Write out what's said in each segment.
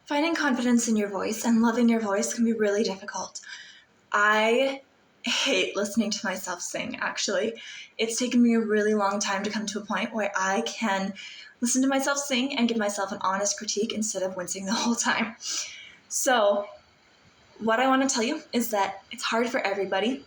Finding confidence in your voice and loving your voice can be really difficult. I hate listening to myself sing, actually. It's taken me a really long time to come to a point where I can listen to myself sing and give myself an honest critique instead of wincing the whole time. So, what I want to tell you is that it's hard for everybody,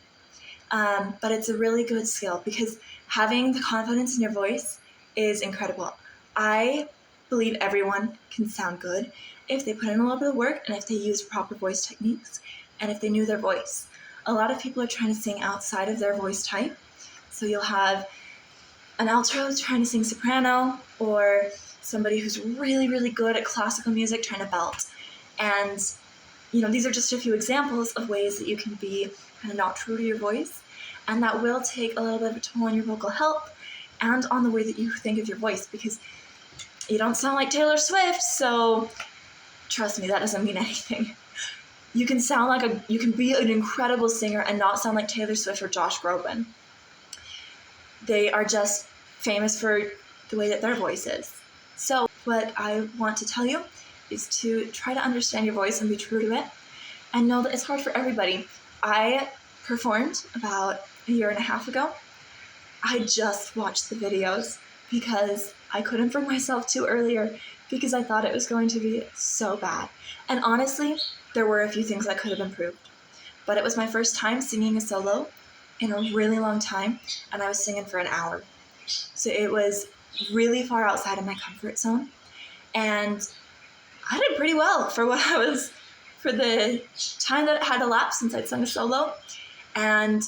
but it's a really good skill because having the confidence in your voice is incredible. I believe everyone can sound good if they put in a little bit of work and if they use proper voice techniques and if they knew their voice. A lot of people are trying to sing outside of their voice type. So you'll have an alto trying to sing soprano or somebody who's really, really good at classical music trying to belt. And, these are just a few examples of ways that you can be kind of not true to your voice. And that will take a little bit of a toll on your vocal health and on the way that you think of your voice because you don't sound like Taylor Swift, so trust me, that doesn't mean anything. You can be an incredible singer and not sound like Taylor Swift or Josh Groban. They are just famous for the way that their voice is. So what I want to tell you is to try to understand your voice and be true to it and know that it's hard for everybody. I performed about a year and a half ago. I just watched the videos because I couldn't bring myself to earlier because I thought it was going to be so bad. And honestly, there were a few things that could have improved. But it was my first time singing a solo in a really long time, and I was singing for an hour. So it was really far outside of my comfort zone. And I did pretty well for the time that it had elapsed since I'd sung a solo. And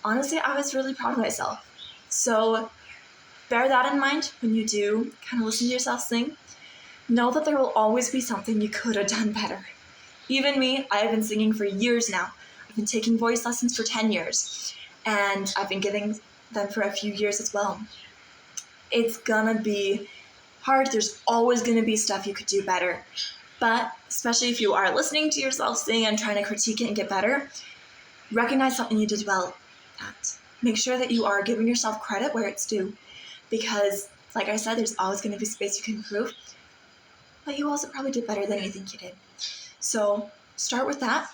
honestly, I was really proud of myself. So bear that in mind when you do kind of listen to yourself sing. Know that there will always be something you could have done better. Even me, I have been singing for years now. I've been taking voice lessons for 10 years, and I've been giving them for a few years as well. It's gonna be hard. There's always gonna be stuff you could do better. But especially if you are listening to yourself sing and trying to critique it and get better, recognize something you did well at. Make sure that you are giving yourself credit where it's due. Because, like I said, there's always going to be space you can improve, but you also probably did better than you think you did. So start with that,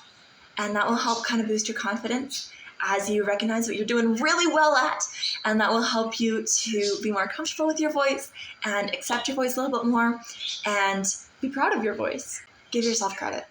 and that will help kind of boost your confidence as you recognize what you're doing really well at, and that will help you to be more comfortable with your voice and accept your voice a little bit more and be proud of your voice. Give yourself credit.